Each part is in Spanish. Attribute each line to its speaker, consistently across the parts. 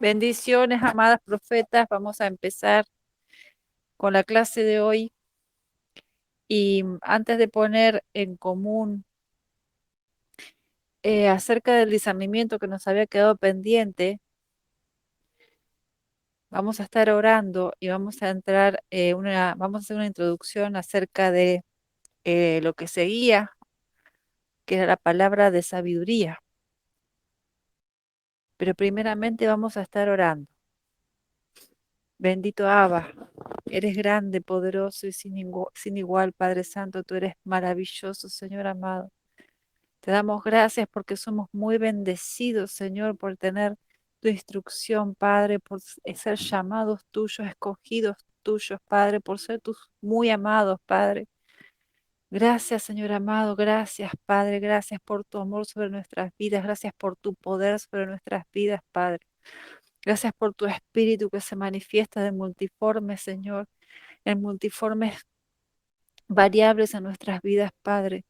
Speaker 1: Bendiciones, amadas profetas. Vamos a empezar con la clase de hoy. Y antes de poner en común acerca del discernimiento que nos había quedado pendiente, vamos a estar orando y vamos a entrar vamos a hacer una introducción acerca de lo que seguía, que era la palabra de sabiduría. Pero primeramente vamos a estar orando. Bendito Abba, eres grande, poderoso y sin igual, Padre Santo, tú eres maravilloso, Señor amado. Te damos gracias porque somos muy bendecidos, Señor, por tener tu instrucción, Padre, por ser llamados tuyos, escogidos tuyos, Padre, por ser tus muy amados, Padre. Gracias, Señor amado, gracias, Padre, gracias por tu amor sobre nuestras vidas, gracias por tu poder sobre nuestras vidas, Padre. Gracias por tu espíritu que se manifiesta de multiformes, Señor, en multiformes variables en nuestras vidas, Padre.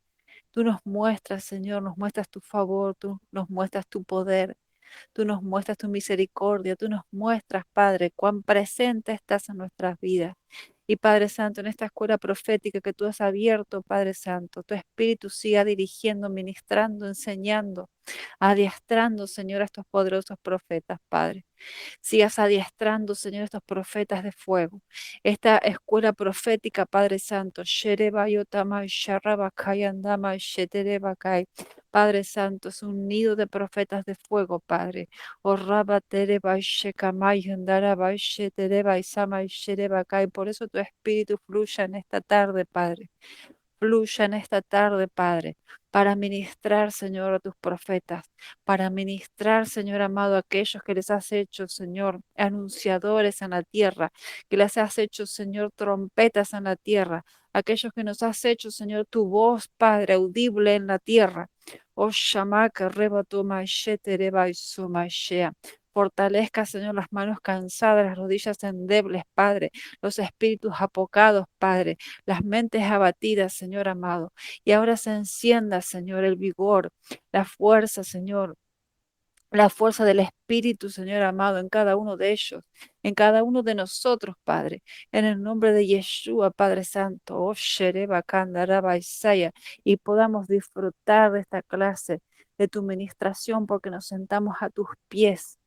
Speaker 1: Tú nos muestras, Señor, nos muestras tu favor, tú nos muestras tu poder, tú nos muestras tu misericordia, tú nos muestras, Padre, cuán presente estás en nuestras vidas. Y Padre Santo, en esta escuela profética que tú has abierto, Padre Santo, tu Espíritu siga dirigiendo, ministrando, enseñando, adiestrando, Señor, a estos poderosos profetas, Padre. Sigas adiestrando, Señor, estos profetas de fuego. Esta escuela profética, Padre Santo, Sherebayotamai, Sharabakayandamai, Sheterebakai. Padre Santo, es un nido de profetas de fuego, Padre. Orrabaterebai, Shekamai, Yandarabai, Sheterebai, Samai, Sherebakai. Por eso tu espíritu fluya en esta tarde, Padre. Fluya en esta tarde, Padre, para ministrar, Señor, a tus profetas, para ministrar, Señor amado, a aquellos que les has hecho, Señor, anunciadores en la tierra, que les has hecho, Señor, trompetas en la tierra, aquellos que nos has hecho, Señor, tu voz, Padre, audible en la tierra. Oh, Shamaka, Rebatuma, Shetereba y Sumashea. Fortalezca, Señor, las manos cansadas, las rodillas endebles, Padre, los espíritus apocados, Padre, las mentes abatidas, Señor amado. Y ahora se encienda, Señor, el vigor, la fuerza, Señor, la fuerza del Espíritu, Señor amado, en cada uno de ellos, en cada uno de nosotros, Padre, en el nombre de Yeshua, Padre Santo, oh Shereba Kandaraba Isaya, y podamos disfrutar de esta clase, de tu ministración, porque nos sentamos a tus pies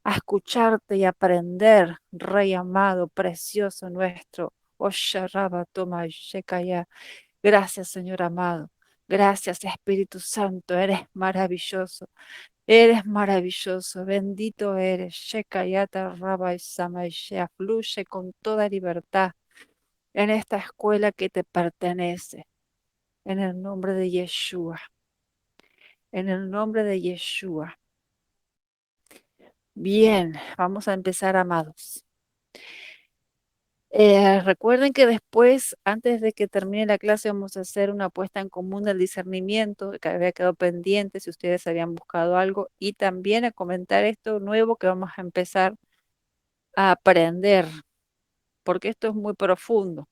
Speaker 1: a escucharte y aprender, Rey amado, precioso nuestro. Oh, Sharaba, toma, Shekaya. Gracias, Señor amado. Gracias, Espíritu Santo. Eres maravilloso. Eres maravilloso. Bendito eres. Shekayata, Rabba y Samaishea. Fluye con toda libertad en esta escuela que te pertenece. En el nombre de Yeshua. En el nombre de Yeshua. Bien, vamos a empezar, amados. Recuerden que después, antes de que termine la clase, vamos a hacer una puesta en común del discernimiento que había quedado pendiente, si ustedes habían buscado algo, y también a comentar esto nuevo que vamos a empezar a aprender, porque esto es muy profundo.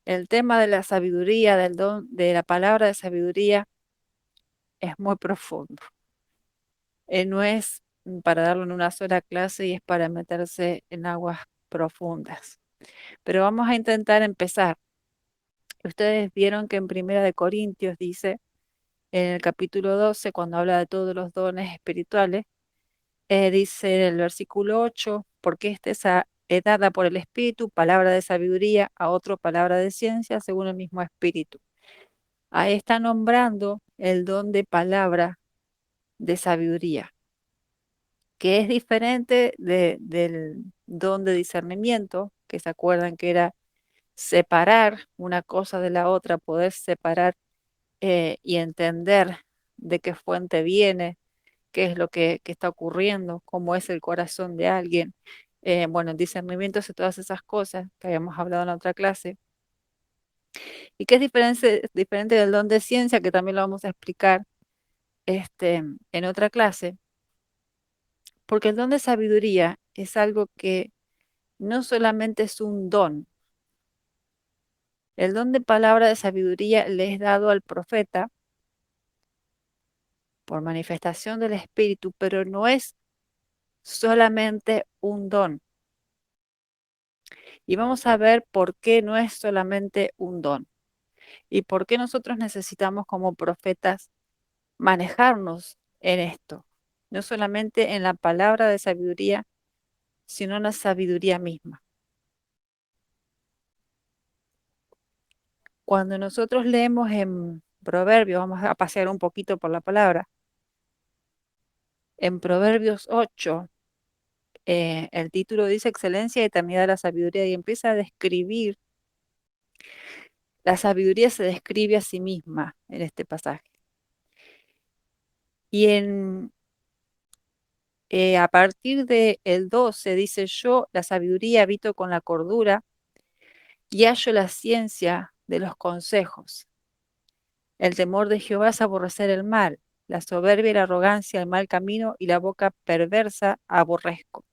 Speaker 1: El tema de la sabiduría, del don, de la palabra de sabiduría, es muy profundo. No es para darlo en una sola clase y es para meterse en aguas profundas. Pero vamos a intentar empezar. Ustedes vieron que en Primera de Corintios dice, en el capítulo 12, cuando habla de todos los dones espirituales, dice en el versículo 8, porque esta es dada por el Espíritu, palabra de sabiduría, a otro palabra de ciencia, según el mismo Espíritu. Ahí está nombrando el don de palabra de sabiduría, que es diferente del don de discernimiento, que se acuerdan que era separar una cosa de la otra, poder separar y entender de qué fuente viene, qué es lo que está ocurriendo, cómo es el corazón de alguien. Bueno, el discernimiento de todas esas cosas que habíamos hablado en la otra clase. Y que es diferente del don de ciencia, que también lo vamos a explicar en otra clase, porque el don de sabiduría es algo que no solamente es un don. El don de palabra de sabiduría le es dado al profeta por manifestación del Espíritu, pero no es solamente un don. Y vamos a ver por qué no es solamente un don y por qué nosotros necesitamos como profetas manejarnos en esto, no solamente en la palabra de sabiduría, sino en la sabiduría misma. Cuando nosotros leemos en Proverbios, vamos a pasear un poquito por la palabra, en Proverbios 8, el título dice excelencia y eternidad de la sabiduría y empieza a describir, la sabiduría se describe a sí misma en este pasaje. Y a partir del 12 dice yo, la sabiduría habito con la cordura y hallo la ciencia de los consejos. El temor de Jehová es aborrecer el mal, la soberbia y la arrogancia, el mal camino y la boca perversa aborrezco.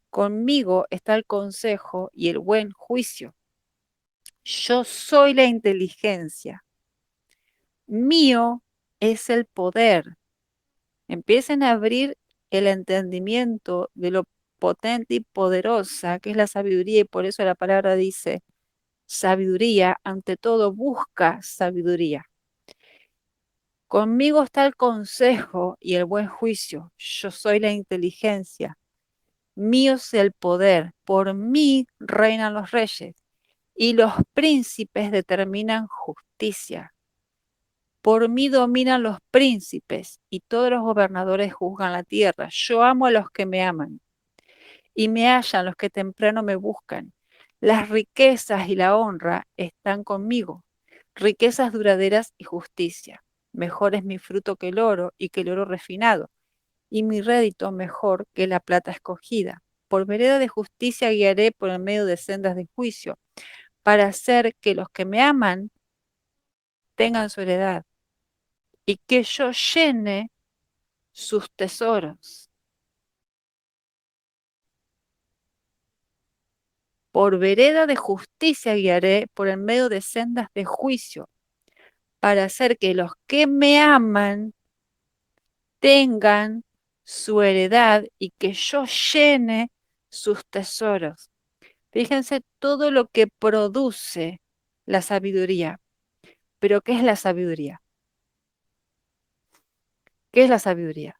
Speaker 1: Conmigo está el consejo y el buen juicio. Yo soy la inteligencia. Mío es el poder. Empiecen a abrir el entendimiento de lo potente y poderosa que es la sabiduría y por eso la palabra dice sabiduría, ante todo busca sabiduría. Conmigo está el consejo y el buen juicio. Yo soy la inteligencia. Mío es el poder. Por mí reinan los reyes y los príncipes determinan justicia. Por mí dominan los príncipes y todos los gobernadores juzgan la tierra. Yo amo a los que me aman y me hallan los que temprano me buscan. Las riquezas y la honra están conmigo, riquezas duraderas y justicia. Mejor es mi fruto que el oro y que el oro refinado, y mi rédito mejor que la plata escogida. Por vereda de justicia guiaré por el medio de sendas de juicio, para hacer que los que me aman tengan su heredad y que yo llene sus tesoros. Por vereda de justicia guiaré por el medio de sendas de juicio, para hacer que los que me aman tengan su heredad y que yo llene sus tesoros. Fíjense todo lo que produce la sabiduría. Pero ¿qué es la sabiduría? ¿Qué es la sabiduría?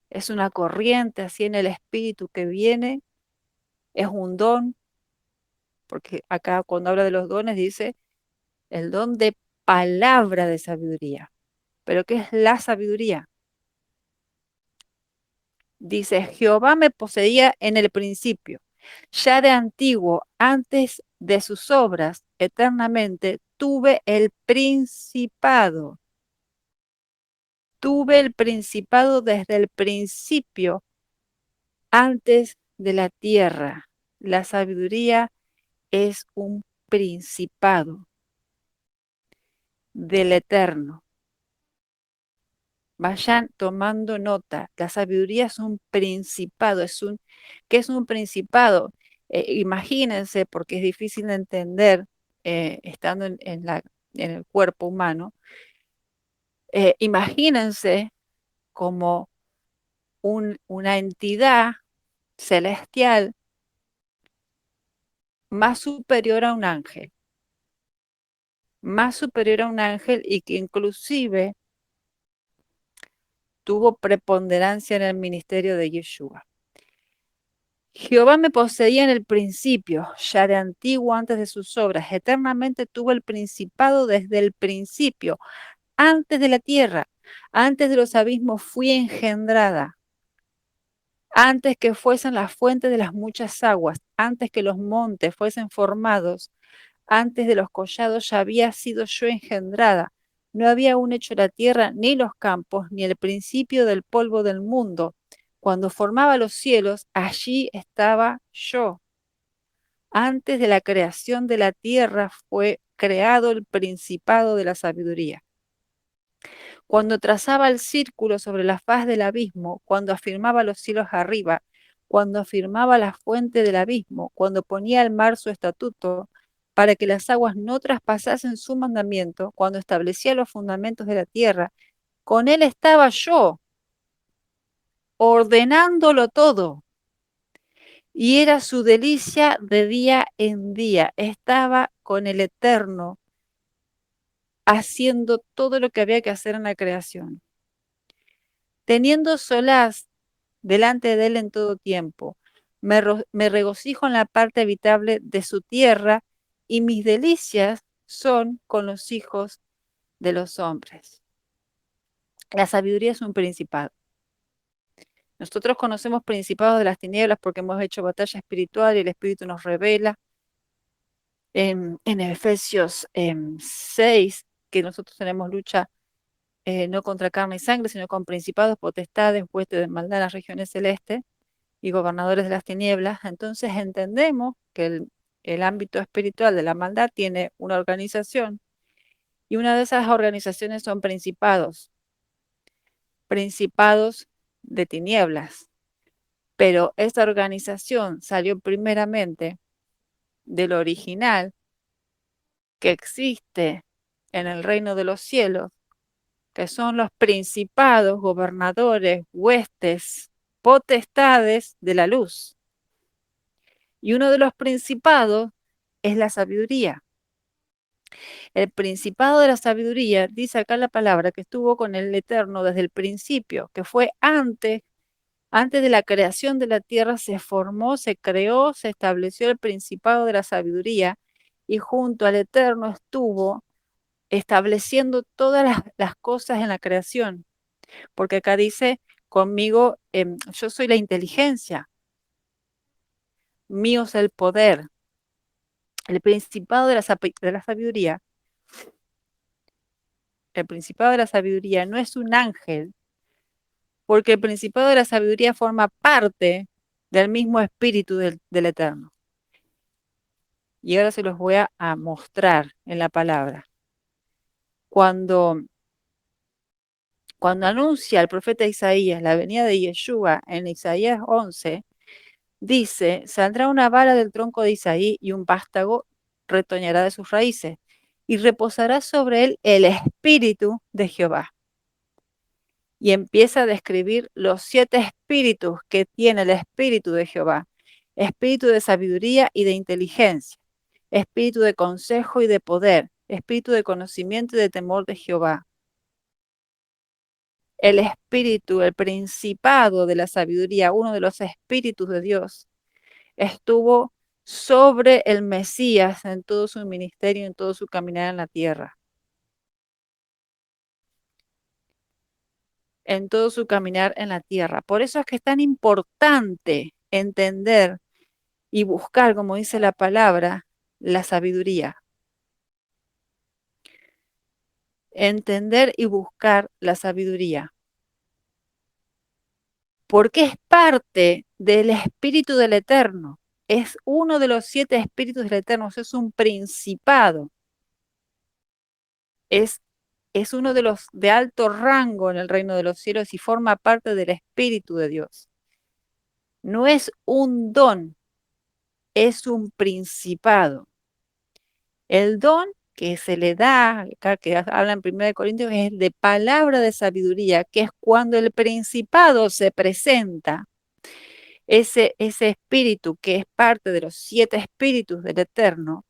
Speaker 1: Es una corriente así en el espíritu que viene, es un don, porque acá cuando habla de los dones dice el don de palabra de sabiduría. ¿Pero qué es la sabiduría? Dice, Jehová me poseía en el principio, ya de antiguo, antes de sus obras, eternamente, tuve el principado desde el principio, antes de la tierra. La sabiduría es un principado del Eterno. Vayan tomando nota. La sabiduría es un principado. ¿Qué es un principado? Imagínense, porque es difícil de entender estando en el cuerpo humano. Imagínense como una entidad celestial más superior a un ángel, más superior a un ángel y que inclusive tuvo preponderancia en el ministerio de Yeshua. Jehová me poseía en el principio, ya de antiguo antes de sus obras, eternamente tuvo el principado desde el principio, antes de la tierra, antes de los abismos fui engendrada, antes que fuesen las fuentes de las muchas aguas, antes que los montes fuesen formados, antes de los collados ya había sido yo engendrada. No había aún hecho la tierra, ni los campos, ni el principio del polvo del mundo. Cuando formaba los cielos, allí estaba yo. Antes de la creación de la tierra fue creado el principado de la sabiduría. Cuando trazaba el círculo sobre la faz del abismo, cuando afirmaba los cielos arriba, cuando afirmaba la fuente del abismo, cuando ponía al mar su estatuto, para que las aguas no traspasasen su mandamiento, cuando establecía los fundamentos de la tierra, con él estaba yo. ordenándolo todo. Y era su delicia de día en día. Estaba con el Eterno haciendo todo lo que había que hacer en la creación. Teniendo solaz delante de él en todo tiempo. Me regocijo en la parte habitable de su tierra y mis delicias son con los hijos de los hombres. La sabiduría es un principado. Nosotros conocemos principados de las tinieblas porque hemos hecho batalla espiritual y el Espíritu nos revela en Efesios 6 que nosotros tenemos lucha no contra carne y sangre, sino con principados, potestades, huestes de maldad en las regiones celestes y gobernadores de las tinieblas. Entonces entendemos que el ámbito espiritual de la maldad tiene una organización y una de esas organizaciones son principados, principados de tinieblas. Pero esta organización salió primeramente del original que existe en el reino de los cielos, que son los principados, gobernadores, huestes, potestades de la luz. Y uno de los principados es la sabiduría. El principado de la sabiduría, dice acá la palabra, que estuvo con el Eterno desde el principio, que fue antes de la creación de la tierra, se formó, se creó, se estableció el principado de la sabiduría y junto al Eterno estuvo estableciendo todas las cosas en la creación. Porque acá dice, conmigo, yo soy la inteligencia, mío es el poder. El principado de la sabiduría, el principado de la sabiduría no es un ángel, porque el principado de la sabiduría forma parte del mismo espíritu del Eterno. Y ahora se los voy a mostrar en la palabra. Cuando anuncia el profeta Isaías la venida de Yeshua en Isaías 11, dice, saldrá una vara del tronco de Isaí y un vástago retoñará de sus raíces, y reposará sobre él el espíritu de Jehová. Y empieza a describir los 7 espíritus que tiene el espíritu de Jehová. Espíritu de sabiduría y de inteligencia, espíritu de consejo y de poder, espíritu de conocimiento y de temor de Jehová. El espíritu, el principado de la sabiduría, uno de los espíritus de Dios, estuvo sobre el Mesías en todo su ministerio, en todo su caminar en la tierra. En todo su caminar en la tierra. Por eso es que es tan importante entender y buscar, como dice la palabra, la sabiduría. Entender y buscar la sabiduría. Porque es parte del Espíritu del Eterno. Es uno de los 7 espíritus del Eterno. Es un principado. Es uno de los de alto rango en el reino de los cielos y forma parte del Espíritu de Dios. No es un don, es un principado. El don que se le da, acá que habla en 1 Corintios, es el de palabra de sabiduría, que es cuando el principado se presenta, ese espíritu que es parte de los 7 espíritus del Eterno,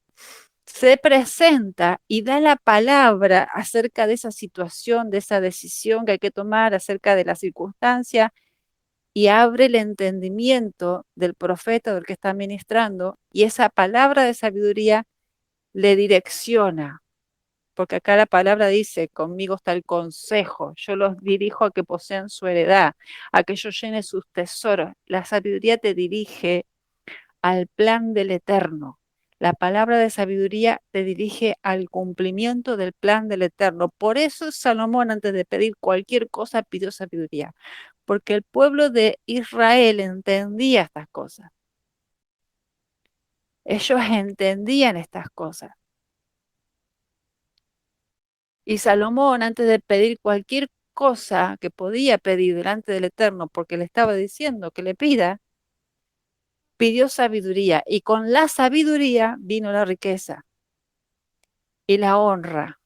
Speaker 1: se presenta y da la palabra acerca de esa situación, de esa decisión que hay que tomar, acerca de la circunstancia, y abre el entendimiento del profeta, del que está ministrando, y esa palabra de sabiduría le direcciona, porque acá la palabra dice, conmigo está el consejo, yo los dirijo a que posean su heredad, a que yo llene sus tesoros. La sabiduría te dirige al plan del Eterno. La palabra de sabiduría te dirige al cumplimiento del plan del Eterno. Por eso Salomón, antes de pedir cualquier cosa, pidió sabiduría, porque el pueblo de Israel entendía estas cosas. Ellos entendían estas cosas. Y Salomón, antes de pedir cualquier cosa que podía pedir delante del Eterno, porque le estaba diciendo que le pida, pidió sabiduría. Y con la sabiduría vino la riqueza y la honra.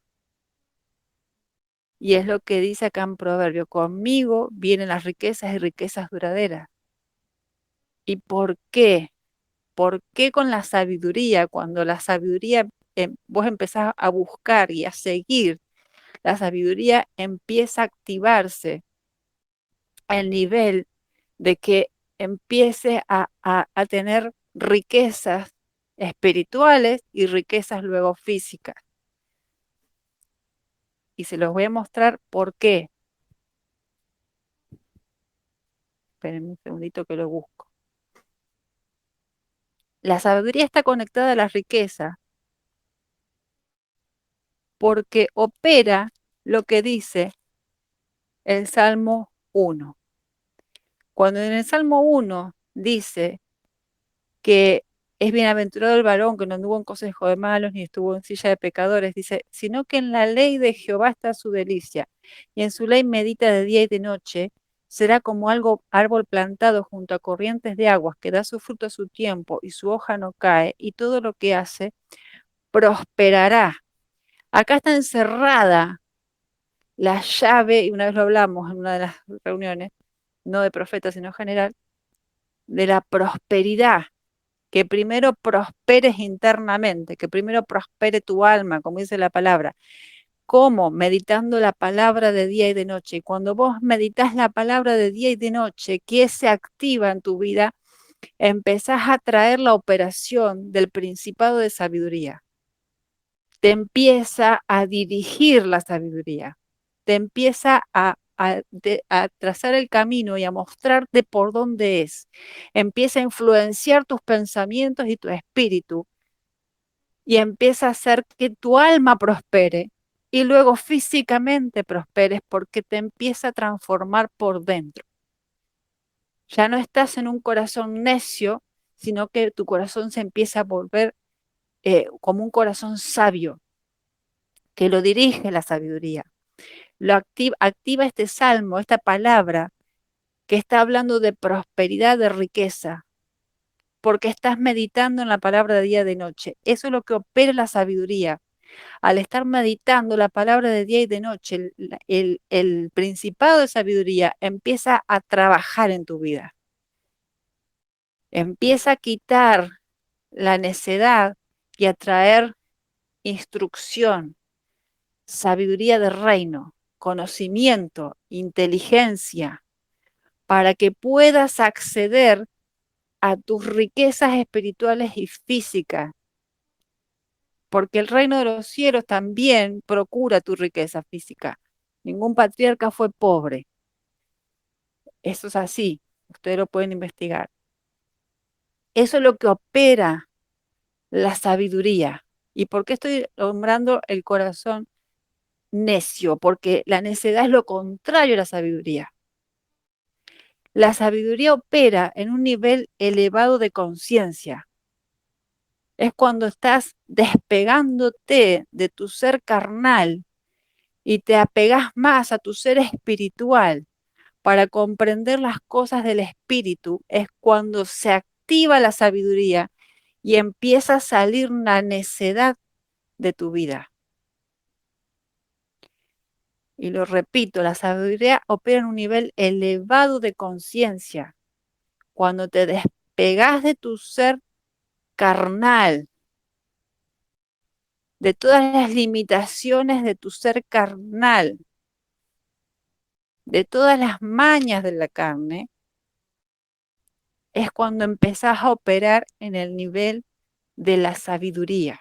Speaker 1: Y es lo que dice acá en Proverbio, conmigo vienen las riquezas y riquezas duraderas. ¿Y por qué? ¿Por qué con la sabiduría? Cuando la sabiduría, vos empezás a buscar y a seguir, la sabiduría empieza a activarse al nivel de que empiece a tener riquezas espirituales y riquezas luego físicas. Y se los voy a mostrar por qué. Espérenme un segundito que lo busco. La sabiduría está conectada a la riqueza porque opera lo que dice el Salmo 1. Cuando en el Salmo 1 dice que es bienaventurado el varón que no anduvo en consejo de malos ni estuvo en silla de pecadores, dice, sino que en la ley de Jehová está su delicia, y en su ley medita de día y de noche, será como árbol plantado junto a corrientes de aguas, que da su fruto a su tiempo, y su hoja no cae, y todo lo que hace prosperará. Acá está encerrada la llave, y una vez lo hablamos en una de las reuniones, no de profeta, sino general, de la prosperidad. Que primero prosperes internamente, que primero prospere tu alma, como dice la palabra. ¿Cómo? Meditando la palabra de día y de noche. Y cuando vos meditas la palabra de día y de noche, que se activa en tu vida, empezás a traer la operación del principado de sabiduría. Te empieza a dirigir la sabiduría. Te empieza a trazar el camino y a mostrarte por dónde es. Empieza a influenciar tus pensamientos y tu espíritu y empieza a hacer que tu alma prospere y luego físicamente prosperes porque te empieza a transformar por dentro. Ya no estás en un corazón necio, sino que tu corazón se empieza a volver como un corazón sabio, que lo dirige la sabiduría. Activa este salmo, esta palabra que está hablando de prosperidad, de riqueza, porque estás meditando en la palabra de día y de noche. Eso es lo que opera la sabiduría. Al estar meditando la palabra de día y de noche, el principado de sabiduría empieza a trabajar en tu vida. Empieza a quitar la necedad y a traer instrucción, sabiduría de reino, conocimiento, inteligencia, para que puedas acceder a tus riquezas espirituales y físicas, porque el reino de los cielos también procura tu riqueza física. Ningún patriarca fue pobre. Eso es así. Ustedes lo pueden investigar. Eso es lo que opera la sabiduría. ¿Y por qué estoy nombrando el corazón necio? Porque la necedad es lo contrario a la sabiduría. La sabiduría opera en un nivel elevado de conciencia. Es cuando estás despegándote de tu ser carnal y te apegas más a tu ser espiritual para comprender las cosas del espíritu, es cuando se activa la sabiduría y empieza a salir la necedad de tu vida. Y lo repito, la sabiduría opera en un nivel elevado de conciencia. Cuando te despegas de tu ser carnal, de todas las limitaciones de tu ser carnal, de todas las mañas de la carne, es cuando empezás a operar en el nivel de la sabiduría.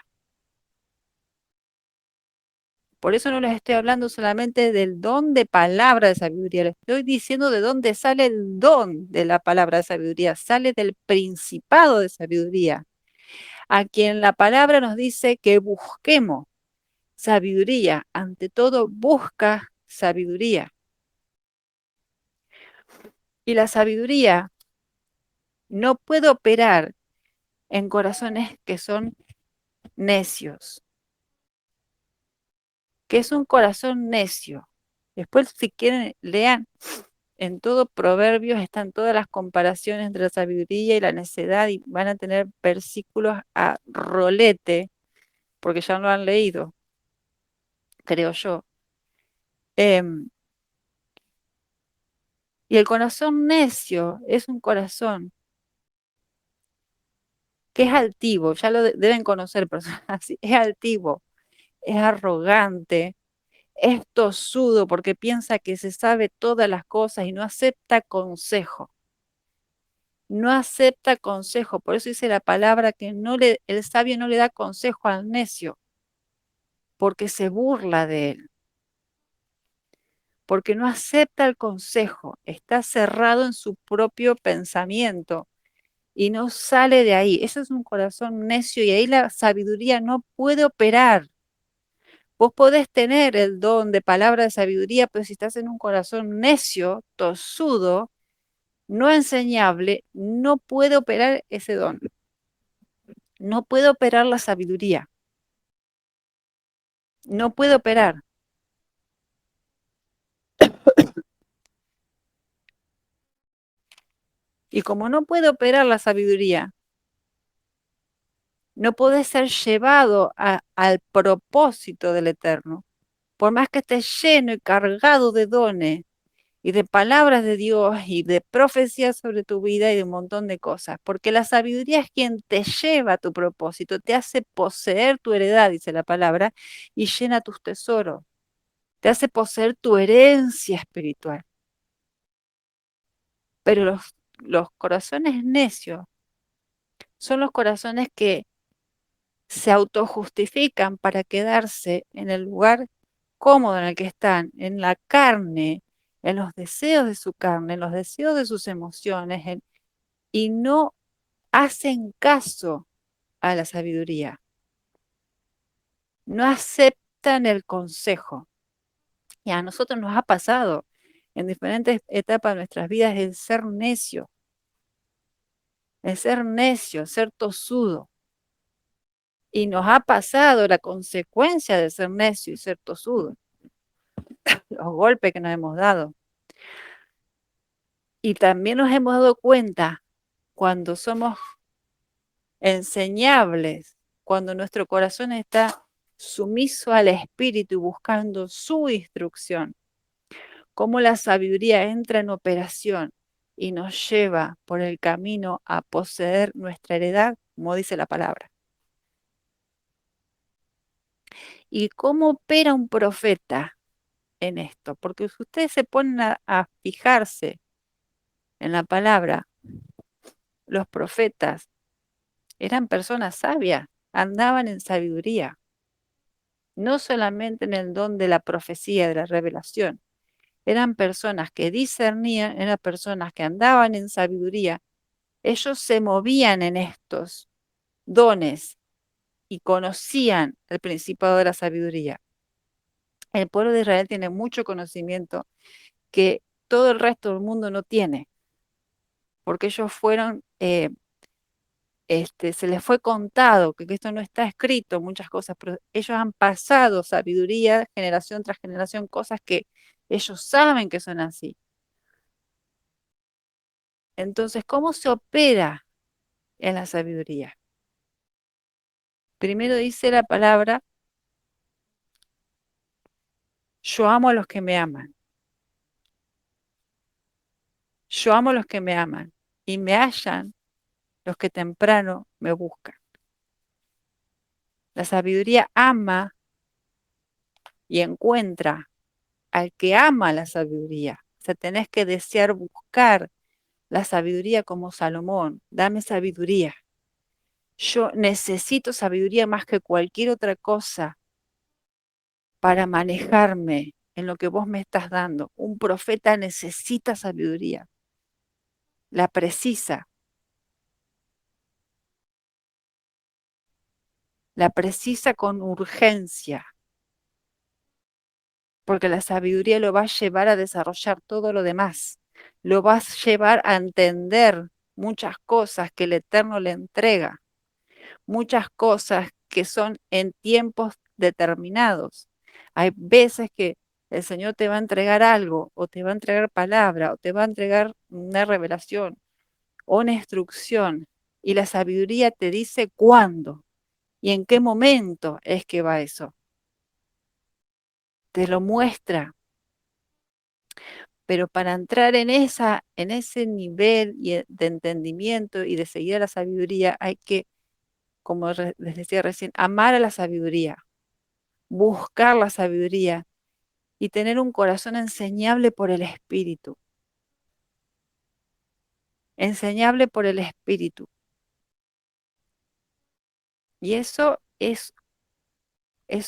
Speaker 1: Por eso no les estoy hablando solamente del don de palabra de sabiduría, les estoy diciendo de dónde sale el don de la palabra de sabiduría, sale del principado de sabiduría, a quien la palabra nos dice que busquemos sabiduría, ante todo busca sabiduría. Y la sabiduría no puede operar en corazones que son necios. ¿Qué es un corazón necio? Después, si quieren, lean en todo Proverbios, están todas las comparaciones entre la sabiduría y la necedad y van a tener versículos a rolete, porque ya lo han leído, creo yo, Em, y el corazón necio es un corazón que es altivo, ya lo deben conocer personas así, es altivo, es arrogante, es tosudo porque piensa que se sabe todas las cosas y no acepta consejo. No acepta consejo, por eso dice la palabra que el sabio no le da consejo al necio, porque se burla de él, porque no acepta el consejo, está cerrado en su propio pensamiento y no sale de ahí. Eso es un corazón necio y ahí la sabiduría no puede operar. Vos podés tener el don de palabra de sabiduría, pero si estás en un corazón necio, tosudo, no enseñable, no puede operar ese don. No puede operar la sabiduría. No puede operar. Y como no puede operar la sabiduría, no puede ser llevado al propósito del Eterno. Por más que estés lleno y cargado de dones y de palabras de Dios y de profecías sobre tu vida y de un montón de cosas, porque la sabiduría es quien te lleva a tu propósito, te hace poseer tu heredad, dice la palabra, y llena tus tesoros, te hace poseer tu herencia espiritual. Pero los corazones necios son los corazones que se autojustifican para quedarse en el lugar cómodo en el que están, en la carne, en los deseos de su carne, en los deseos de sus emociones, y no hacen caso a la sabiduría, no aceptan el consejo. Y a nosotros nos ha pasado en diferentes etapas de nuestras vidas el ser necio, el ser tosudo. Y nos ha pasado la consecuencia de ser necio y ser tosudo, los golpes que nos hemos dado. Y también nos hemos dado cuenta cuando somos enseñables, cuando nuestro corazón está sumiso al Espíritu y buscando su instrucción, cómo la sabiduría entra en operación y nos lleva por el camino a poseer nuestra heredad, como dice la palabra. ¿Y cómo opera un profeta en esto? Porque si ustedes se ponen a fijarse en la palabra, los profetas eran personas sabias, andaban en sabiduría, no solamente en el don de la profecía, de la revelación. Eran personas que discernían, eran personas que andaban en sabiduría. Ellos se movían en estos dones y conocían el principado de la sabiduría. El pueblo de Israel tiene mucho conocimiento que todo el resto del mundo no tiene, porque ellos fueron se les fue contado, que esto no está escrito, muchas cosas, pero ellos han pasado sabiduría generación tras generación, cosas que ellos saben que son así. Entonces, ¿cómo se opera en la sabiduría? Primero dice la palabra, yo amo a los que me aman, yo amo a los que me aman, y me hallan los que temprano me buscan. La sabiduría ama y encuentra al que ama la sabiduría. O sea, tenés que desear buscar la sabiduría como Salomón. Dame sabiduría. Yo necesito sabiduría más que cualquier otra cosa para manejarme en lo que vos me estás dando. Un profeta necesita sabiduría. La la precisa con urgencia, porque la sabiduría lo va a llevar a desarrollar todo lo demás. Lo va a llevar a entender muchas cosas que el Eterno le entrega, muchas cosas que son en tiempos determinados. Hay veces que el Señor te va a entregar algo, o te va a entregar palabra, o te va a entregar una revelación, o una instrucción, y la sabiduría te dice cuándo y en qué momento es que va eso. Te lo muestra. Pero para entrar en ese nivel de entendimiento y de seguir a la sabiduría, hay que, como les decía recién, amar a la sabiduría, buscar la sabiduría y tener un corazón enseñable por el Espíritu, enseñable por el Espíritu. Y eso es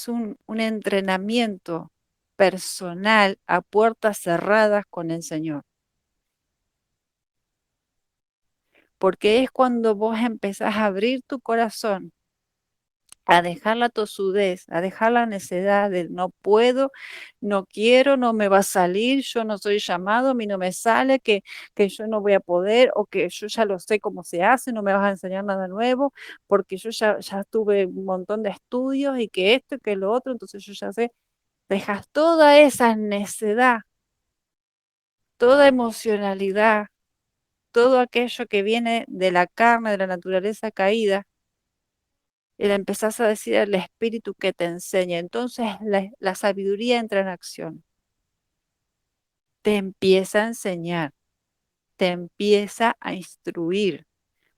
Speaker 1: un entrenamiento personal a puertas cerradas con el Señor. Porque es cuando vos empezás a abrir tu corazón, a dejar la tosudez, a dejar la necedad de no puedo, no quiero, no me va a salir, yo no soy llamado, a mí no me sale, que yo no voy a poder o que yo ya lo sé cómo se hace, no me vas a enseñar nada nuevo, porque yo ya tuve un montón de estudios y que esto y que lo otro, entonces yo ya sé. Dejas toda esa necedad, toda emocionalidad, todo aquello que viene de la carne, de la naturaleza caída, y le empezás a decir al Espíritu que te enseñe. Entonces la sabiduría entra en acción, te empieza a enseñar, te empieza a instruir,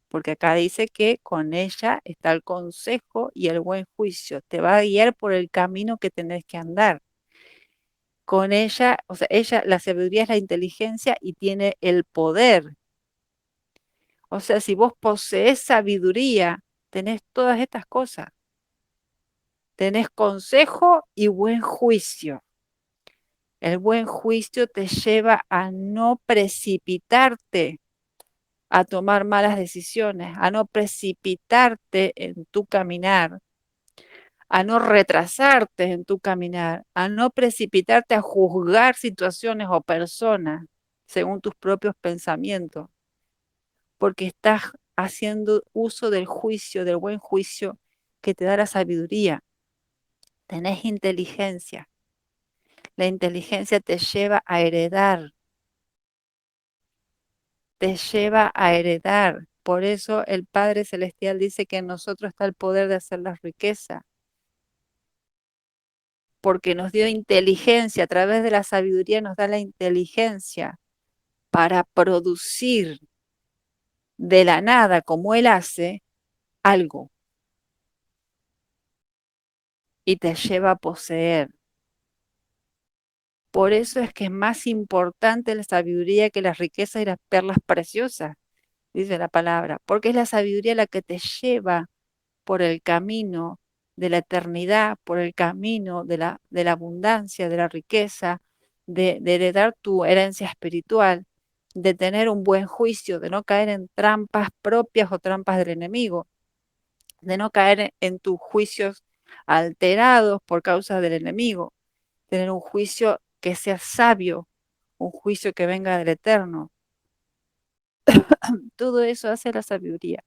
Speaker 1: porque acá dice que con ella está el consejo y el buen juicio, te va a guiar por el camino que tenés que andar. Con ella, o sea, la sabiduría es la inteligencia y tiene el poder. O sea, si vos posees sabiduría, tenés todas estas cosas. Tenés consejo y buen juicio. El buen juicio te lleva a no precipitarte a tomar malas decisiones, a no precipitarte en tu caminar, a no retrasarte en tu caminar, a no precipitarte a juzgar situaciones o personas según tus propios pensamientos, porque estás haciendo uso del juicio, del buen juicio que te da la sabiduría. Tenés inteligencia. La inteligencia te lleva a heredar, te lleva a heredar. Por eso el Padre Celestial dice que en nosotros está el poder de hacer la riqueza, porque nos dio inteligencia, a través de la sabiduría nos da la inteligencia para producir de la nada, como Él hace, algo y te lleva a poseer. Por eso es que es más importante la sabiduría que las riquezas y las perlas preciosas, dice la palabra, porque es la sabiduría la que te lleva por el camino de la eternidad, por el camino de la abundancia, de la riqueza, de heredar tu herencia espiritual, de tener un buen juicio, de no caer en trampas propias o trampas del enemigo, de no caer en tus juicios alterados por causa del enemigo, tener un juicio que sea sabio, un juicio que venga del eterno. Todo eso hace la sabiduría.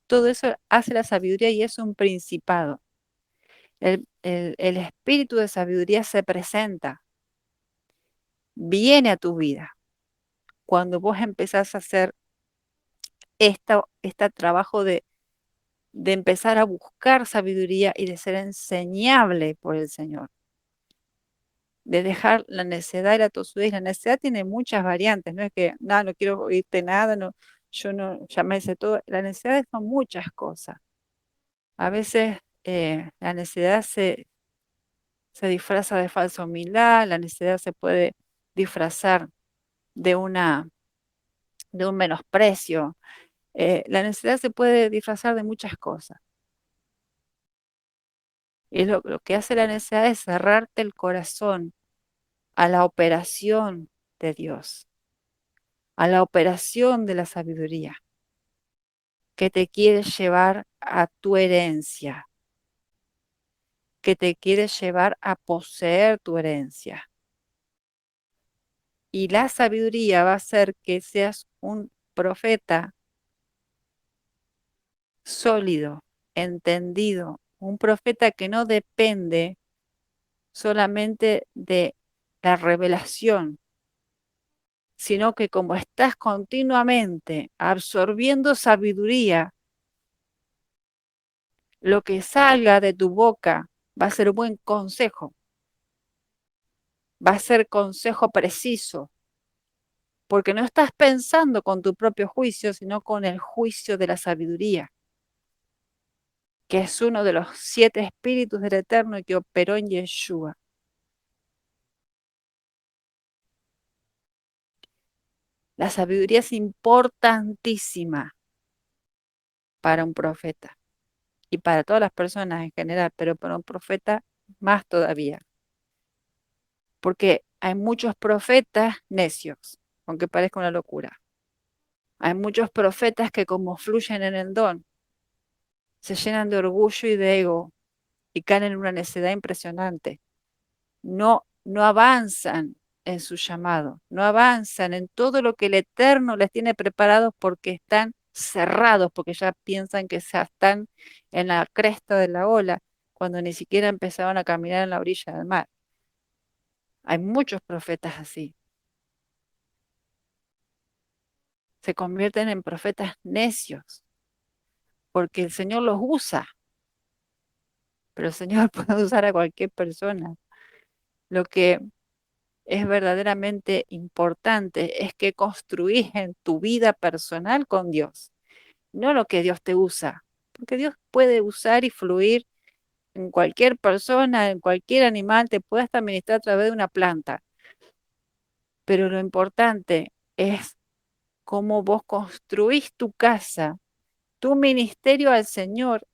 Speaker 1: Todo eso hace la sabiduría y es un principado. El espíritu de sabiduría se presenta, viene a tu vida cuando vos empezás a hacer este trabajo de empezar a buscar sabiduría y de ser enseñable por el Señor, de dejar la necedad y la tosudez. La necedad tiene muchas variantes, no es que, no quiero oírte nada, no, yo no, ya me sé todo. La necedad son muchas cosas. A veces la necedad se disfraza de falsa humildad, la necedad se puede disfrazar de de un menosprecio. La necedad se puede disfrazar de muchas cosas. Y lo que hace la necedad es cerrarte el corazón a la operación de Dios, a la operación de la sabiduría, que te quiere llevar a tu herencia, que te quiere llevar a poseer tu herencia. Y la sabiduría va a hacer que seas un profeta sólido, entendido, un profeta que no depende solamente de la revelación, sino que como estás continuamente absorbiendo sabiduría, lo que salga de tu boca va a ser buen consejo, va a ser consejo preciso, porque no estás pensando con tu propio juicio, sino con el juicio de la sabiduría, que es uno de los 7 espíritus del Eterno y que operó en Yeshua. La sabiduría es importantísima para un profeta y para todas las personas en general, pero para un profeta más todavía, porque hay muchos profetas necios, aunque parezca una locura. Hay muchos profetas que como fluyen en el don, se llenan de orgullo y de ego y caen en una necedad impresionante. No avanzan en su llamado, no avanzan en todo lo que el Eterno les tiene preparados porque están cerrados, porque ya piensan que ya están en la cresta de la ola, cuando ni siquiera empezaron a caminar en la orilla del mar. Hay muchos profetas así. Se convierten en profetas necios, porque el Señor los usa, pero el Señor puede usar a cualquier persona. Lo que es verdaderamente importante es que construís en tu vida personal con Dios, no lo que Dios te usa, porque Dios puede usar y fluir en cualquier persona, en cualquier animal, te puede hasta ministrar a través de una planta, pero lo importante es cómo vos construís tu casa, tu ministerio al Señor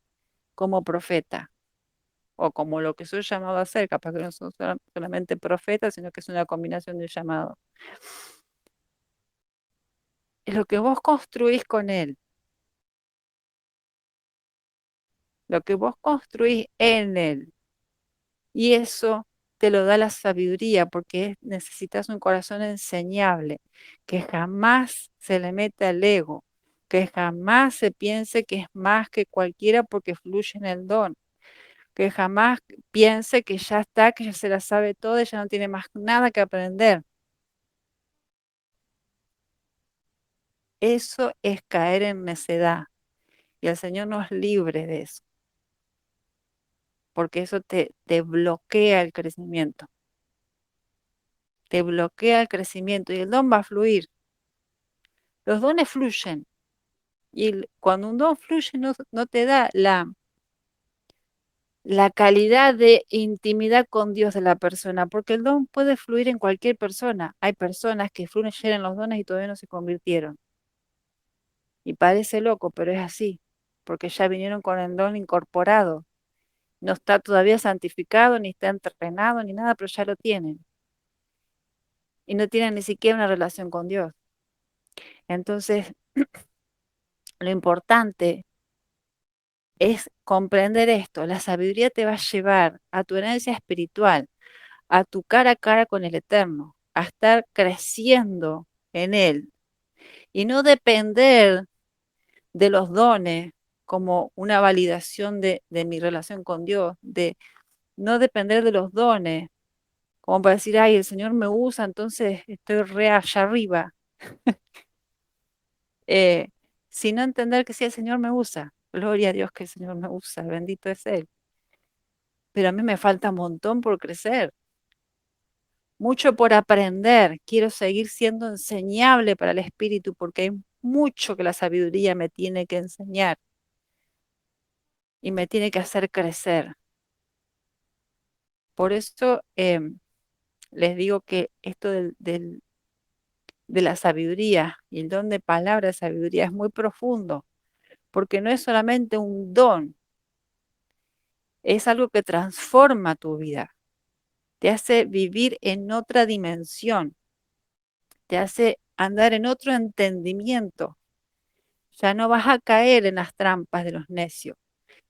Speaker 1: como profeta. O como lo que soy llamado a ser, capaz que no son solamente profetas, sino que es una combinación de llamados. Es lo que vos construís con Él, lo que vos construís en Él. Y eso te lo da la sabiduría, porque necesitas un corazón enseñable, que jamás se le meta al ego, que jamás se piense que es más que cualquiera porque fluye en el don, que jamás piense que ya está, que ya se la sabe todo y ya no tiene más nada que aprender. Eso es caer en necedad y el Señor nos libre de eso, porque eso te bloquea el crecimiento, te bloquea el crecimiento y el don va a fluir. Los dones fluyen y cuando un don fluye no te da la calidad de intimidad con Dios de la persona, porque el don puede fluir en cualquier persona. Hay personas que fluyen en los dones y todavía no se convirtieron. Y parece loco, pero es así, porque ya vinieron con el don incorporado. No está todavía santificado, ni está entrenado, ni nada, pero ya lo tienen. Y no tienen ni siquiera una relación con Dios. Entonces, lo importante es comprender esto. La sabiduría te va a llevar a tu herencia espiritual, a tu cara a cara con el Eterno, a estar creciendo en Él y no depender de los dones como una validación de mi relación con Dios, de no depender de los dones como para decir, ay, el Señor me usa, entonces estoy re allá arriba, eh, sino entender que sí, el Señor me usa. Gloria a Dios que el Señor me usa, bendito es Él. Pero a mí me falta un montón por crecer, mucho por aprender. Quiero seguir siendo enseñable para el Espíritu porque hay mucho que la sabiduría me tiene que enseñar y me tiene que hacer crecer. Por eso les digo que esto de la sabiduría y el don de palabra de sabiduría es muy profundo, porque no es solamente un don, es algo que transforma tu vida, te hace vivir en otra dimensión, te hace andar en otro entendimiento. Ya no vas a caer en las trampas de los necios,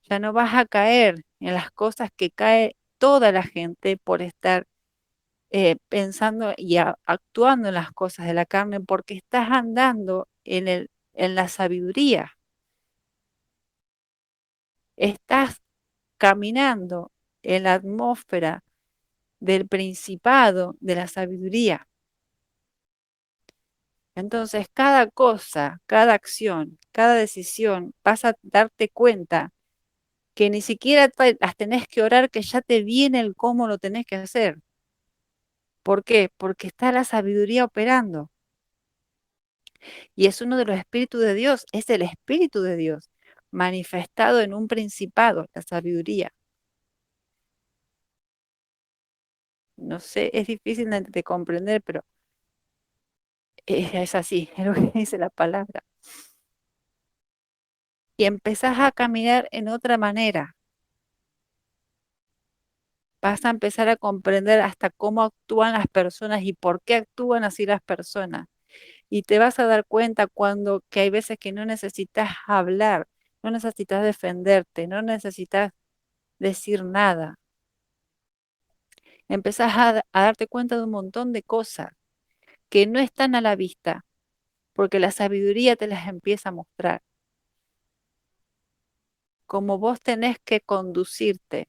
Speaker 1: ya no vas a caer en las cosas que cae toda la gente por estar pensando y actuando en las cosas de la carne, porque estás andando en la sabiduría, estás caminando en la atmósfera del principado de la sabiduría. Entonces, cada cosa, cada acción, cada decisión, vas a darte cuenta que ni siquiera las tenés que orar, que ya te viene el cómo lo tenés que hacer. ¿Por qué? Porque está la sabiduría operando. Y es uno de los espíritus de Dios, es el espíritu de Dios, manifestado en un principado, la sabiduría. No sé, es difícil de comprender, pero es así, es lo que dice la palabra. Y empezás a caminar en otra manera. Vas a empezar a comprender hasta cómo actúan las personas y por qué actúan así las personas. Y te vas a dar cuenta cuando que hay veces que no necesitas hablar, no necesitas defenderte, no necesitas decir nada. Empezás a darte cuenta de un montón de cosas que no están a la vista, porque la sabiduría te las empieza a mostrar. Cómo vos tenés que conducirte,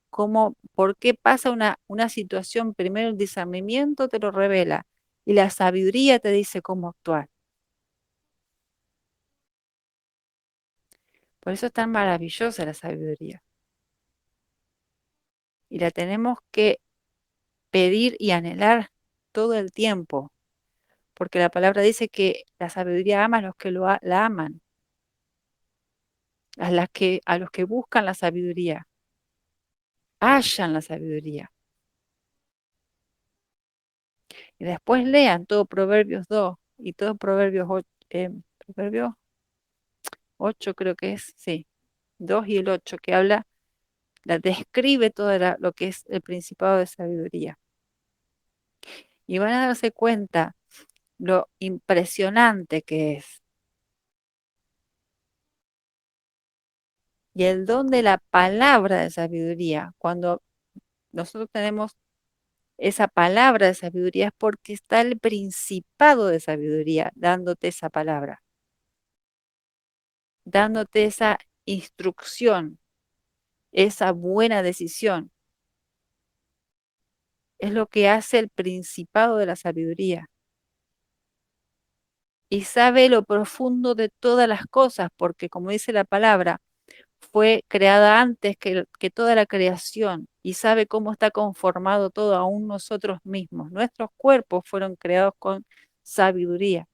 Speaker 1: cómo, por qué pasa una situación, primero el discernimiento te lo revela y la sabiduría te dice cómo actuar. Por eso es tan maravillosa la sabiduría. Y la tenemos que pedir y anhelar todo el tiempo, porque la palabra dice que la sabiduría ama a los que la aman, a los que buscan la sabiduría, hallan la sabiduría. Y después lean todo Proverbios 2 y todo Proverbios 8 creo que es, sí, 2 y el 8 que habla, describe todo lo que es el principado de sabiduría. Y van a darse cuenta lo impresionante que es. Y el don de la palabra de sabiduría, cuando nosotros tenemos esa palabra de sabiduría es porque está el principado de sabiduría dándote esa palabra, dándote esa instrucción, esa buena decisión. Es lo que hace el principado de la sabiduría. Y sabe lo profundo de todas las cosas, porque como dice la palabra, fue creada antes que toda la creación y sabe cómo está conformado todo, aún nosotros mismos. Nuestros cuerpos fueron creados con sabiduría.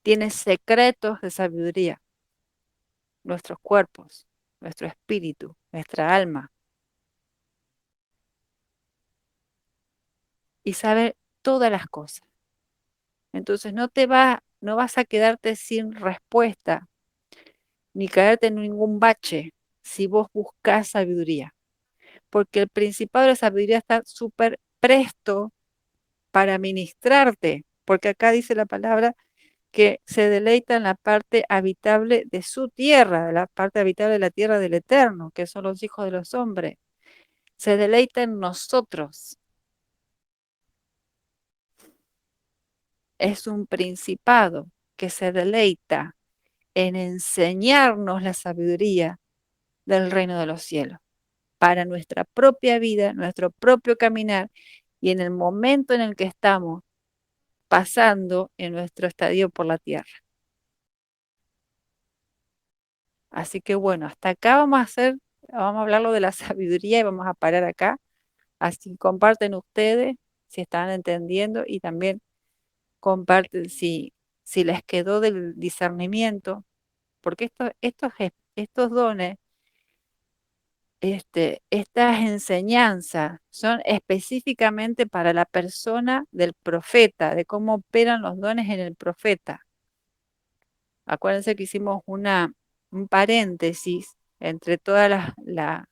Speaker 1: Tiene secretos de sabiduría, nuestros cuerpos, nuestro espíritu, nuestra alma. Y sabe todas las cosas. Entonces no vas a quedarte sin respuesta ni caerte en ningún bache si vos buscas sabiduría. Porque el principado de la sabiduría está súper presto para ministrarte, porque acá dice la palabra que se deleita en la parte habitable de su tierra, de la parte habitable de la tierra del Eterno, que son los hijos de los hombres. Se deleita en nosotros. Es un principado que se deleita en enseñarnos la sabiduría del reino de los cielos para nuestra propia vida, nuestro propio caminar y en el momento en el que estamos pasando en nuestro estadio por la tierra. Así que bueno, hasta acá vamos a hablar lo de la sabiduría y vamos a parar acá. Así comparten ustedes si están entendiendo y también comparten si les quedó del discernimiento, porque estos dones, estas enseñanzas son específicamente para la persona del profeta, de cómo operan los dones en el profeta. Acuérdense que hicimos un paréntesis entre toda la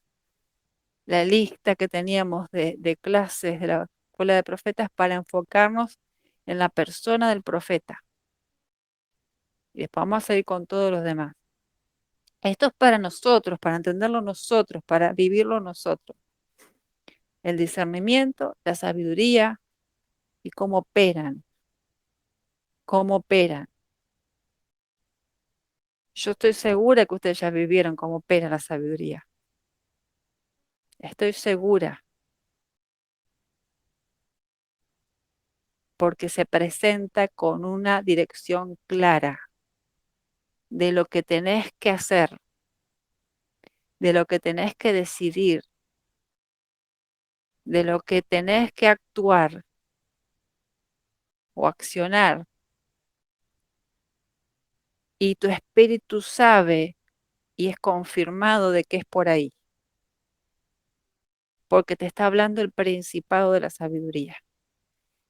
Speaker 1: lista que teníamos de clases de la escuela de profetas para enfocarnos en la persona del profeta. Y después vamos a seguir con todos los demás. Esto es para nosotros, para entenderlo nosotros, para vivirlo nosotros. El discernimiento, la sabiduría y cómo operan, cómo operan. Yo estoy segura que ustedes ya vivieron cómo opera la sabiduría. Estoy segura, porque se presenta con una dirección clara de lo que tenés que hacer, de lo que tenés que decidir, de lo que tenés que actuar o accionar, y tu espíritu sabe y es confirmado de que es por ahí, porque te está hablando el principado de la sabiduría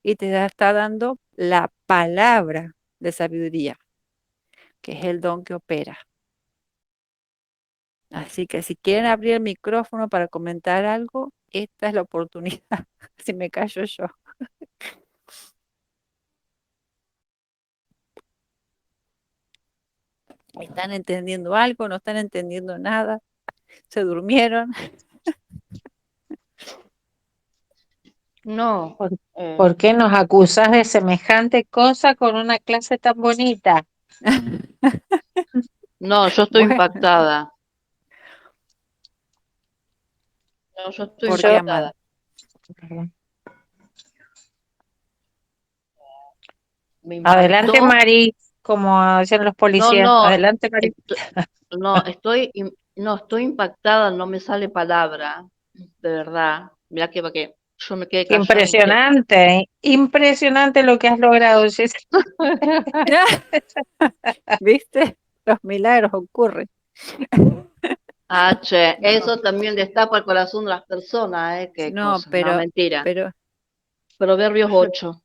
Speaker 1: y está dando la palabra de sabiduría, que es el don que opera. Así que si quieren abrir el micrófono para comentar algo, esta es la oportunidad. Si me callo yo. ¿Están entendiendo algo? ¿No están entendiendo nada? ¿Se durmieron?
Speaker 2: No,
Speaker 3: ¿Por, por qué nos acusas de semejante cosa con una clase tan bonita?
Speaker 2: no, yo estoy
Speaker 1: Bueno,
Speaker 2: impactada. No, yo estoy
Speaker 1: ¿por qué,
Speaker 3: Yo,
Speaker 1: amada?
Speaker 2: impactada. Me
Speaker 3: adelante,
Speaker 2: impactó.
Speaker 3: Mari, como dicen los
Speaker 2: No,
Speaker 3: policías.
Speaker 2: no,
Speaker 3: Adelante, Mari.
Speaker 2: no, no, estoy impactada, no me sale palabra, de verdad. Mira que para que yo me quedé callada un tiempo.
Speaker 3: Impresionante, impresionante lo que has logrado, Jessy.
Speaker 1: ¿Viste? Los milagros ocurren.
Speaker 2: Che,
Speaker 1: No,
Speaker 2: eso también destapa el corazón de las personas, qué
Speaker 1: no,
Speaker 2: cosa, no, mentira.
Speaker 1: pero
Speaker 2: Proverbios 8.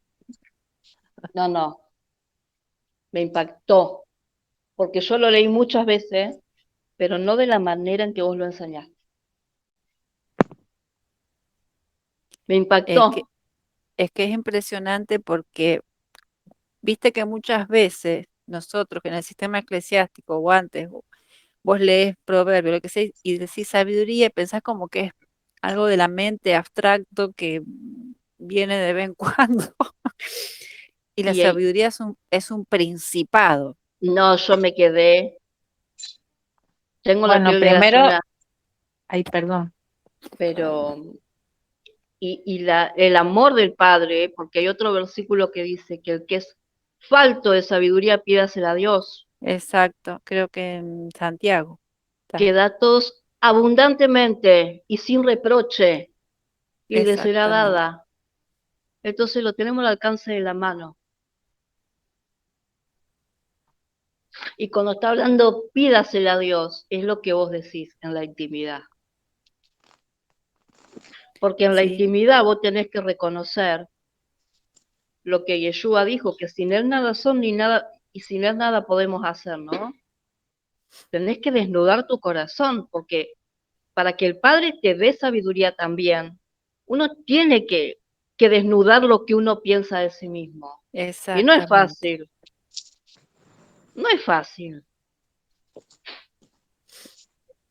Speaker 2: No, no, me impactó, porque yo lo leí muchas veces, pero no de la manera en que vos lo enseñaste. Me
Speaker 1: es que,
Speaker 2: impactó.
Speaker 1: es que es impresionante porque viste que muchas veces nosotros en el sistema eclesiástico o antes, vos lees proverbios, lo que sea, y decís sabiduría y pensás como que es algo de la mente abstracto que viene de vez en cuando. Y la
Speaker 2: Y
Speaker 1: sabiduría es un principado.
Speaker 2: no, yo me quedé, tengo la
Speaker 3: Bueno,
Speaker 2: Biblia
Speaker 3: primero,
Speaker 2: sola,
Speaker 3: ay, perdón.
Speaker 2: pero el amor del Padre, porque hay otro versículo que dice que el que es falto de sabiduría pídasela a Dios,
Speaker 1: Exacto, creo que en Santiago está.
Speaker 2: que da a todos abundantemente y sin reproche, y le será
Speaker 1: Exactamente,
Speaker 2: dada. Entonces lo tenemos al alcance de la mano. Y cuando está hablando, pídasela a Dios, es lo que vos decís en la intimidad. Porque en la
Speaker 1: sí,
Speaker 2: intimidad vos tenés que reconocer lo que Yeshua dijo, que sin él nada son ni nada, y sin él nada podemos hacer, ¿no? Tenés que desnudar tu corazón, porque para que el Padre te dé sabiduría también, uno tiene que desnudar lo que uno piensa de sí mismo. Y no es
Speaker 1: exactamente.
Speaker 2: fácil, no es fácil.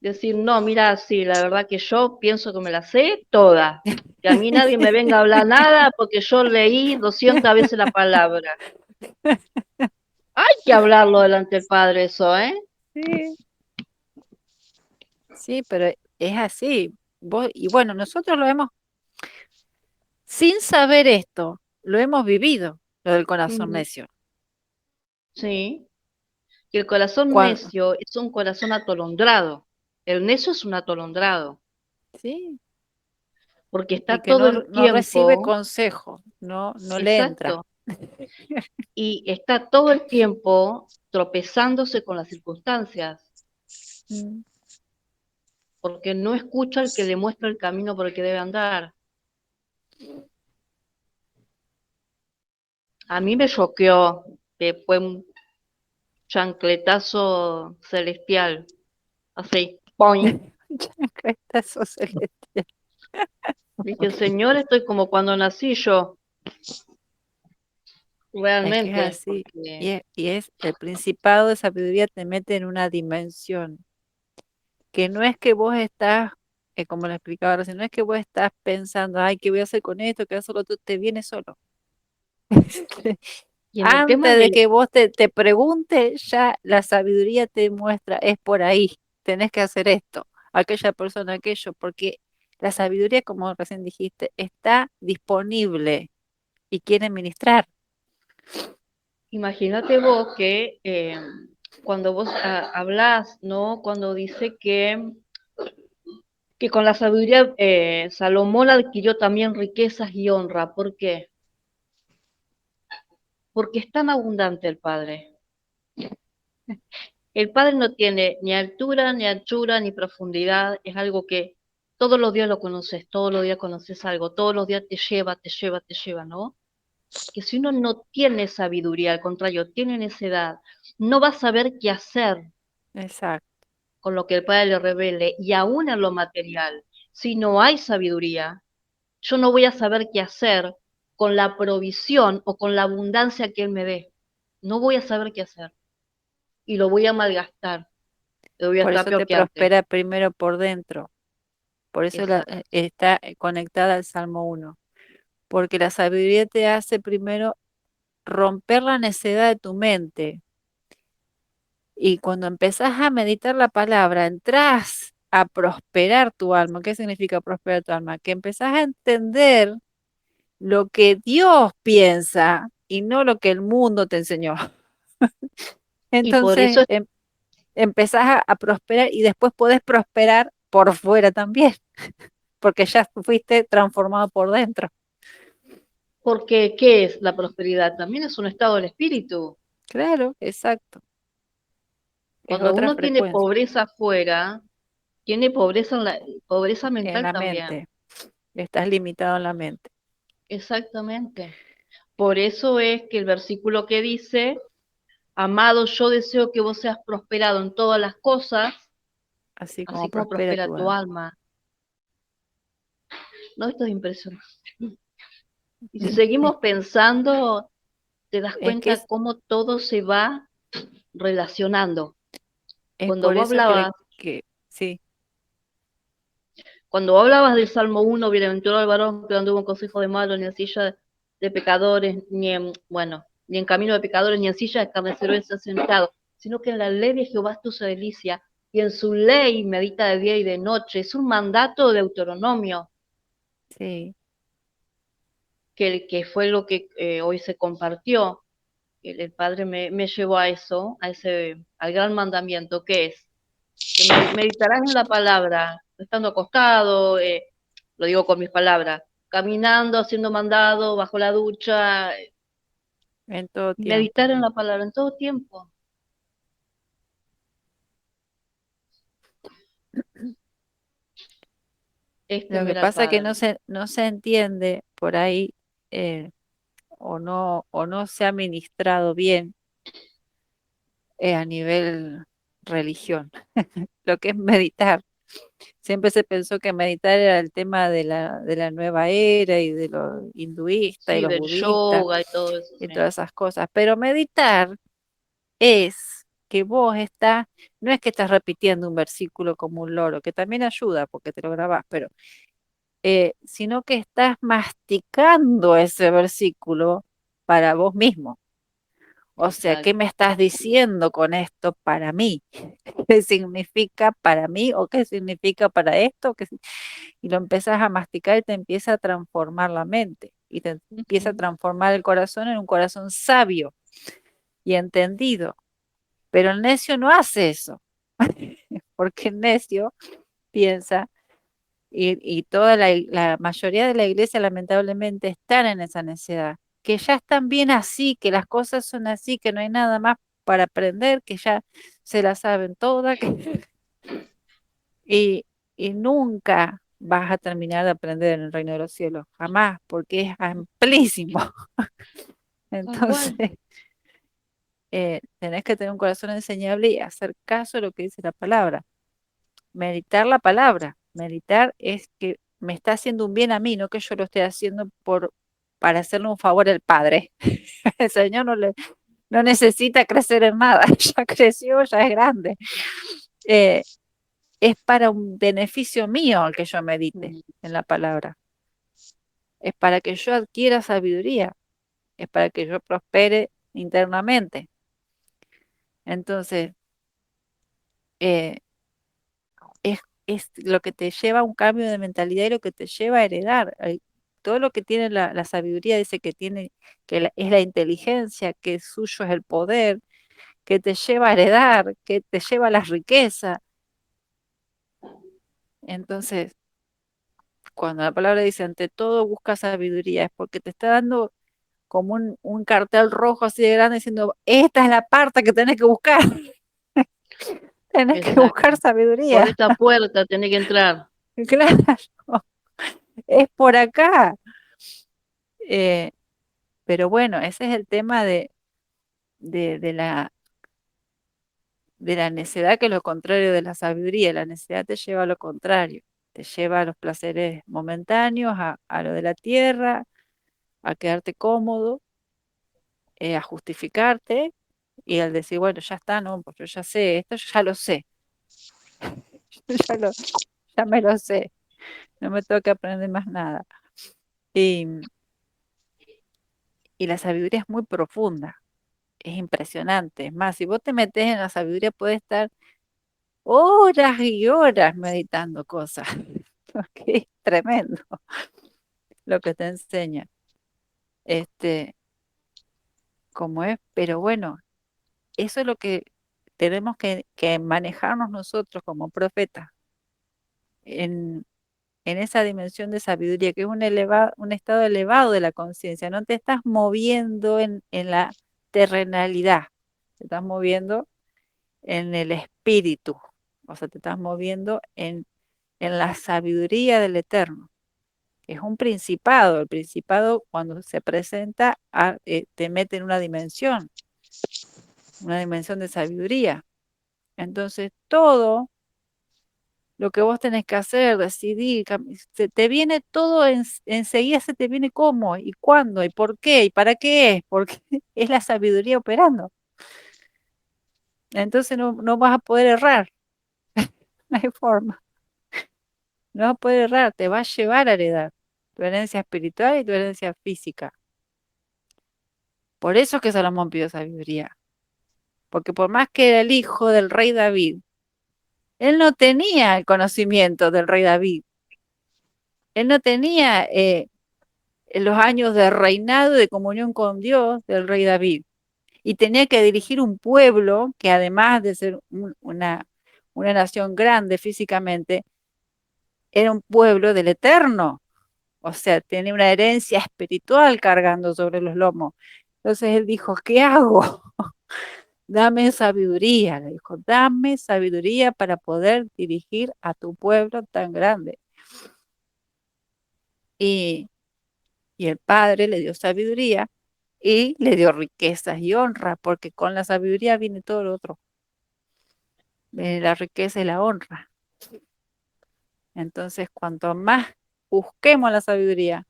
Speaker 2: Decir, no, mira, sí, la verdad que yo pienso que me la sé toda. Que a mí nadie me venga a hablar nada porque yo leí 200 veces la palabra. Hay que hablarlo delante del Padre eso, ¿eh?
Speaker 1: Sí, sí, pero es así. Y bueno, nosotros lo hemos, sin saber esto, lo hemos vivido, lo del corazón
Speaker 2: Ujú.
Speaker 1: necio.
Speaker 2: Sí, que el corazón
Speaker 1: Cuan-
Speaker 2: necio es un corazón atolondrado. El necio es un atolondrado,
Speaker 1: sí,
Speaker 2: porque
Speaker 1: y
Speaker 2: está
Speaker 1: que
Speaker 2: todo
Speaker 1: no,
Speaker 2: el
Speaker 1: no recibe
Speaker 2: tiempo,
Speaker 1: consejo, no, no le entra.
Speaker 2: exacto, y está todo el tiempo tropezándose con las circunstancias,
Speaker 1: Mm.
Speaker 2: porque no escucha al que le muestra el camino por el que debe andar. A mí me choqueó, que fue un chancletazo celestial, así, ¡poing!
Speaker 1: Esta sos celestial.
Speaker 2: Dije, Señor, estoy como cuando nací yo,
Speaker 1: Es que es
Speaker 2: realmente,
Speaker 1: así.
Speaker 2: porque
Speaker 1: Y es el principado de sabiduría te mete en una dimensión que no es que vos estás, como le explicaba recién, no es que vos estás pensando, ay, ¿qué voy a hacer con esto? ¿Qué voy a hacer con otro? Te viene solo.
Speaker 2: y en el tema
Speaker 1: Antes de
Speaker 2: del,
Speaker 1: que vos te preguntes, ya la sabiduría te muestra, es por ahí, tenés que hacer esto, aquella persona, aquello, porque la sabiduría, como recién dijiste, está disponible y quiere ministrar.
Speaker 2: imagínate vos que cuando vos hablás, ¿no? Cuando dice Que con la sabiduría Salomón adquirió también riquezas y honra. ¿Por qué? Porque es tan abundante el Padre. El Padre no tiene ni altura, ni anchura, ni profundidad. Es algo que todos los días lo conoces, todos los días conoces algo, todos los días te lleva, te lleva, te lleva, ¿no? Que si uno no tiene sabiduría, al contrario, tiene necedad, no va a saber qué hacer
Speaker 1: Exacto.
Speaker 2: con lo que el Padre le revele, y aún en lo material. Si no hay sabiduría, yo no voy a saber qué hacer con la provisión o con la abundancia que Él me dé. No voy a saber qué hacer y lo voy a malgastar. Lo voy a
Speaker 1: Por
Speaker 2: estar
Speaker 1: eso
Speaker 2: peor
Speaker 1: te
Speaker 2: que antes.
Speaker 1: prospera primero por dentro. Por eso
Speaker 2: Exacto.
Speaker 1: está conectada al Salmo 1. Porque la sabiduría te hace primero romper la necedad de tu mente. Y cuando empezás a meditar la palabra, entras a prosperar tu alma. ¿Qué significa prosperar tu alma? Que empezás a entender lo que Dios piensa y no lo que el mundo te enseñó.
Speaker 2: Y por
Speaker 1: Entonces
Speaker 2: eso,
Speaker 1: empezás a prosperar y después podés prosperar por fuera también, porque ya fuiste transformado por dentro.
Speaker 2: porque ¿qué es la prosperidad? También es un estado del espíritu.
Speaker 1: Claro, exacto. Es
Speaker 2: Cuando
Speaker 1: otra
Speaker 2: uno tiene
Speaker 1: frecuencia
Speaker 2: pobreza afuera, tiene pobreza pobreza
Speaker 1: en
Speaker 2: mental
Speaker 1: la
Speaker 2: también.
Speaker 1: mente. Estás limitado en la mente,
Speaker 2: Exactamente. Por eso es que el versículo que dice, amado, yo deseo que vos seas prosperado en todas las cosas,
Speaker 1: así como
Speaker 2: así como
Speaker 1: prospera
Speaker 2: prospera
Speaker 1: tu
Speaker 2: tu
Speaker 1: alma.
Speaker 2: alma. No, esto es impresionante. Y si seguimos pensando, te das
Speaker 1: Es que
Speaker 2: cuenta cómo todo se va relacionando.
Speaker 1: es
Speaker 2: Cuando
Speaker 1: por
Speaker 2: vos
Speaker 1: eso
Speaker 2: hablabas,
Speaker 1: sí,
Speaker 2: cuando vos hablabas del Salmo 1, bienaventurado el varón que no anduvo en consejo de malos, ni en silla de pecadores, ni en, bueno, ni en camino de pecadores, ni en silla de escarnecedores se ha sentado, sino que en la ley de Jehová es su delicia, y en su ley medita de día y de noche. Es un mandato de Deuteronomio,
Speaker 1: sí,
Speaker 2: que fue lo que hoy se compartió. El Padre me llevó a eso, al gran mandamiento, que es que meditarás en la palabra, estando acostado, lo digo con mis palabras, caminando, haciendo mandado, bajo la ducha,
Speaker 1: en todo tiempo.
Speaker 2: meditar en la palabra en todo tiempo. Es
Speaker 1: Lo que
Speaker 2: temer al
Speaker 1: pasa es que
Speaker 2: Padre.
Speaker 1: no se entiende por ahí eh, o no se ha ministrado bien a nivel religión, lo que es meditar. Siempre se pensó que meditar era el tema de la nueva era y de los hinduistas y
Speaker 2: Sí,
Speaker 1: los
Speaker 2: del
Speaker 1: budistas
Speaker 2: yoga y todo eso,
Speaker 1: y
Speaker 2: sí.
Speaker 1: todas esas cosas. Pero meditar es que vos estás, no es que estás repitiendo un versículo como un loro, que también ayuda porque te lo grabás, pero sino que estás masticando ese versículo para vos mismo. O sea, ¿qué me
Speaker 2: Exacto.
Speaker 1: estás diciendo con esto para mí? ¿Qué significa para mí o qué significa para esto? Y lo empiezas a masticar y te empieza a transformar la mente y te empieza a
Speaker 2: Ujú.
Speaker 1: transformar el corazón en un corazón sabio y entendido. Pero el necio no hace eso, porque el necio piensa, y toda la mayoría de la iglesia lamentablemente están en esa necedad, que ya están bien así, que las cosas son así, que no hay nada más para aprender, que ya se la saben todas, y, y nunca vas a terminar de aprender en el reino de los cielos, jamás, porque es amplísimo.
Speaker 2: Tal
Speaker 1: Entonces,
Speaker 2: cual.
Speaker 1: tenés que tener un corazón enseñable y hacer caso a lo que dice la palabra. Meditar la palabra. Meditar es que me está haciendo un bien a mí, no que yo lo esté haciendo para hacerle un favor al Padre. El Señor no necesita crecer en nada, ya creció, ya es grande. Eh, es para un beneficio mío el que yo medite
Speaker 2: Mm.
Speaker 1: en la palabra. Es para que yo adquiera sabiduría, es para que yo prospere internamente. Entonces, eh, es lo que te lleva a un cambio de mentalidad y lo que te lleva a heredar. Todo lo que tiene la sabiduría dice que tiene, es la inteligencia, que suyo es el poder, que te lleva a heredar, que te lleva a la riqueza. Entonces, cuando la palabra dice ante todo busca sabiduría, es porque te está dando como un cartel rojo así de grande diciendo, esta es la parte que tenés que buscar, tenés que buscar
Speaker 2: Exacto. Por
Speaker 1: sabiduría.
Speaker 2: esta puerta tenés que entrar.
Speaker 1: Claro, es por acá. Eh, pero bueno, ese es el tema de, de la, de la necedad, que es lo contrario de la sabiduría. La necedad te lleva a lo contrario, te lleva a los placeres momentáneos, a lo de la tierra, a quedarte cómodo, a justificarte y al decir, bueno, ya está, no, pues yo ya sé, esto yo ya lo sé, yo ya me lo sé, no me tengo que aprender más nada. Y, y la sabiduría es muy profunda, es impresionante. Es más, si vos te metes en la sabiduría, puedes estar horas y horas meditando cosas, porque es tremendo lo que te enseña. Este, como es, pero bueno, eso es lo que tenemos que manejarnos nosotros como profetas en, en esa dimensión de sabiduría, que es un estado elevado de la conciencia. No te estás moviendo en la terrenalidad, te estás moviendo en el espíritu, o sea, te estás moviendo en la sabiduría del Eterno. Es un principado. El principado, cuando se presenta, te mete en una dimensión de sabiduría. Entonces, todo lo que vos tenés que hacer, decidir, se te viene todo enseguida, se te viene cómo y cuándo y por qué y para qué es, porque es la sabiduría operando. Entonces no vas a poder errar, no hay forma. No vas a poder errar, te va a llevar a heredar tu herencia espiritual y tu herencia física. Por eso es que Salomón pidió sabiduría, porque por más que era el hijo del rey David, él no tenía el conocimiento del rey David, él no tenía en los años de reinado y de comunión con Dios del rey David. Y tenía que dirigir un pueblo que además de ser una nación grande físicamente, era un pueblo del Eterno. O sea, tenía una herencia espiritual cargando sobre los lomos. Entonces él dijo, ¿qué hago? Dame sabiduría, le dijo, dame sabiduría para poder dirigir a tu pueblo tan grande. Y, y el Padre le dio sabiduría y le dio riquezas y honra, porque con la sabiduría viene todo lo otro, viene la riqueza y la honra. Entonces, cuanto más busquemos la sabiduría,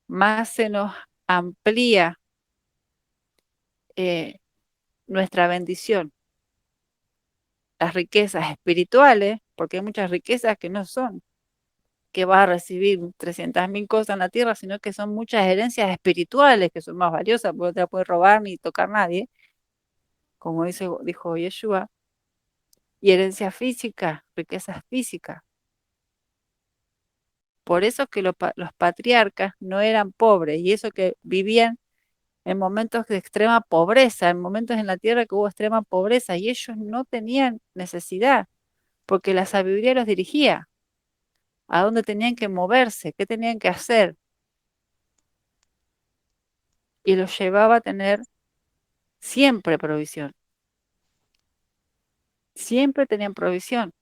Speaker 1: más se nos amplía eh, nuestra bendición, las riquezas espirituales, porque hay muchas riquezas que no son que vas a recibir 300.000 cosas en la tierra, sino que son muchas herencias espirituales que son más valiosas, porque no te la puede robar ni tocar nadie, como dijo Yeshua, y herencia física, riquezas físicas. Por eso que los patriarcas no eran pobres, y eso que vivían en momentos de extrema pobreza, en momentos en la tierra que hubo extrema pobreza, y ellos no tenían necesidad, porque la sabiduría los dirigía a dónde tenían que moverse, qué tenían que hacer, y los llevaba a tener siempre provisión, siempre tenían provisión.